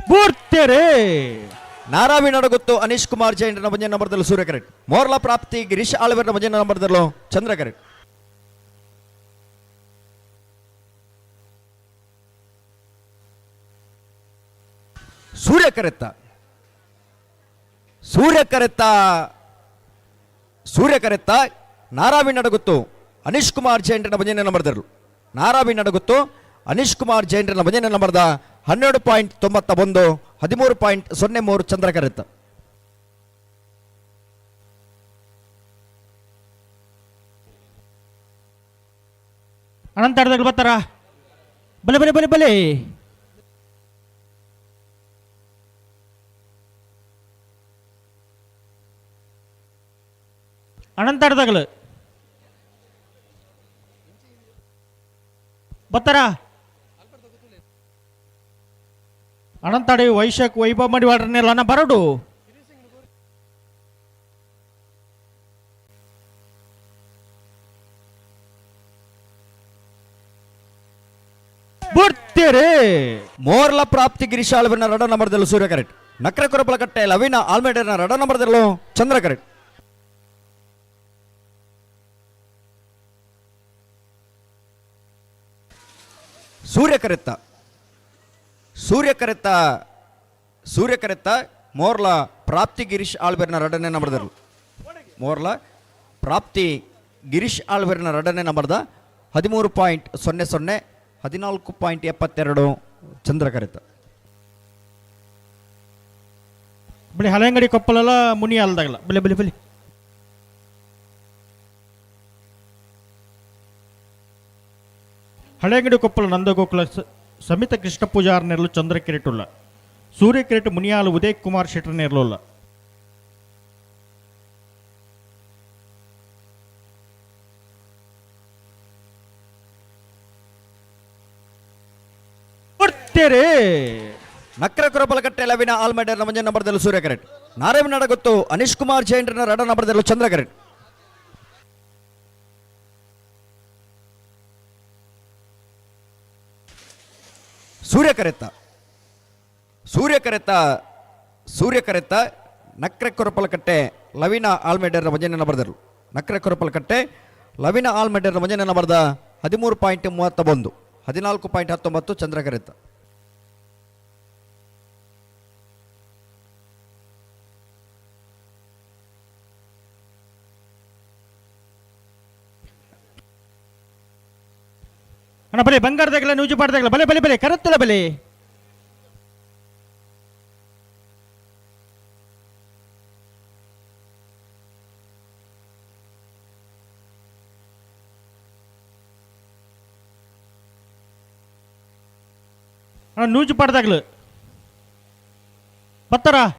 ಪೂರ್ತಿರೇ ನಾರಾವಿ ನಡಗುತ್ತು ಅನೀಶ್ ಕುಮಾರ್ ಜೈನ್ ಮುಂಜಾನೆ ನಂಬರ್ದಲ್ಲೂ ಸೂರ್ಯ ಕರೆಕ್ಟ್. ಮೋರ್ಲಾ ಪ್ರಾಪ್ತಿ ಗಿರೀಶ್ ಆಳ್ವೇರ್ ಮುಂಜಾನೆ ನಂಬರ್ದಲ್ಲೂ ಚಂದ್ರ ಕರೆಕ್ಟ್. ಸೂರ್ಯ ಕರೆತ್ತ ಸೂರ್ಯ ಕರೆತ್ತ ಸೂರ್ಯ ಕರೆತ್ತ ನಾರಾವಿ ನಡಗುತ್ತು ಅನೀಶ್ ಕುಮಾರ್ ಜೈನ್ ಮುಂಜಾನೆ ನಂಬರ್ದರು. ನಾರಾವಿ ನಡಗುತ್ತು ಅನೀಶ್ ಕುಮಾರ್ ಜೈನ್ ಮುಂಜಾನೆ ನಂಬರ್ದ 12.91 13.03 ಚಂದ್ರ ಕರೆತ್ತ. ಅನಂತರದಲ್ಲಿ ಬರ್ತಾರ ಬಲೆ ಬಲೆ ಬಲೆ ಬಲೆ ಅನಂತರದಾಗಲು ಬರ್ತಾರ ಅನಂತಾಡಿ ವೈಶಾಖ್ ವೈಭವ ಮಾಡಿ ವಾಡ್ರನ್ನೆಲ್ಲ ಬರಡು ಬಿಡ್ತೀರಿ. ಮೋರ್ಲ ಪ್ರಾಪ್ತಿ ಗಿರೀಶ್ ಆಳ್ವೇರ್ನ ರಡ ನಂಬರ್ದಲ್ಲೂ ಸೂರ್ಯ ಕರೆಕ್ಟ್. ನಕ್ರ ಕೊರಪಲ ಕಟ್ಟೆ ಲವಿನ ಆಲ್ಮೇಡರ್ನ ರಡ ನಂಬರ್ದಲ್ಲೂ ಚಂದ್ರ ಕರೆಕ್ಟ್. ಸೂರ್ಯ ಕರೆತ್ತ ಸೂರ್ಯ ಕರೆತ್ತ ಸೂರ್ಯ ಕರೆತ್ತ ಮೋರ್ಲ ಪ್ರಾಪ್ತಿ ಗಿರೀಶ್ ಆಳ್ವೇರ್ನ ರಡನೆ ನಂಬರ್ದರು. ಮೋರ್ಲ ಪ್ರಾಪ್ತಿ ಗಿರೀಶ್ ಆಳ್ವೇರ್ನ ರಡನೆ ನಂಬರ್ದ 13.00 14.72 ಚಂದ್ರ ಕರೆತ್ತ. ಬಳಿ ಹಳೆಂಗಡಿ ಕೊಪ್ಪಲೆಲ್ಲ ಮುನಿ ಅಲ್ದಾಗಲ್ಲ ಬಲೆ ಬಲೆ ಬಲಿ ಹಳೆಂಗಡಿ ಕೊಪ್ಪಳ ನಂದಗೋಕುಲ ಸಮಿತ ಕೃಷ್ಣ ಪೂಜಾರ್ ನೆರಳು ಚಂದ್ರ ಕಿರೀಟುಲ್ಲ ಸೂರ್ಯ ಕಿರೀಟ ಮುನಿಯಾಲು ಉದಯ್ ಕುಮಾರ್ ಶೆಟ್ಟರ್ ನೆರಳುಲ್ಲ. ನಕ್ರ ಕೊರಪಲಕಟ್ಟೆ ಲವಿನ ಆಲ್ಮೇಡರ್ನ ಮುಂಜಾನೆ ನಂಬರ್ದಲ್ಲೂ ಸೂರ್ಯ ಕರೆಕ್ಟ್. ನಾರಾಯಣ ನಡಗುತ್ತು ಅನೀಶ್ ಕುಮಾರ್ ಜೈನ್ರನ್ನ ರಡ ನಂಬರ್ದಲ್ಲೂ ಚಂದ್ರ ಕರೆಕ್ಟ್. ಸೂರ್ಯ ಕರೆತ್ತ ಸೂರ್ಯ ಕರೆತ್ತ ಸೂರ್ಯ ಕರೆತ್ತ ನಕ್ರ ಕೊರಪಲಕಟ್ಟೆ ಲವಿನ ಆಲ್ಮೇಡರ್ನ ಮುಂಜಾನೆ ನಂಬರ್ದರು. ನಕ್ರ ಕೊರಪಲಕಟ್ಟೆ ಲವಿನ ಆಲ್ಮೇಡರ್ನ ಮುಂಜಾನೆ ನಂಬರ್ದ 13.31 14.19 ಚಂದ್ರ ಕರೆತ್ತ. ಅಣ್ಣ ಬಲೆ ಬಂಗಾರದಾಗಲ್ಲ ನೂಜು ಪಾಡ್ದಾಗಲ್ಲ ಬಲೆ ಬಲೆ ಬಲೆ ಕರೆತ್ತಲ್ಲ ಬಲೆ ಅಣ್ಣ ನೂಜು ಪಾಡ್ದಾಗಲು ಬತ್ತಾರ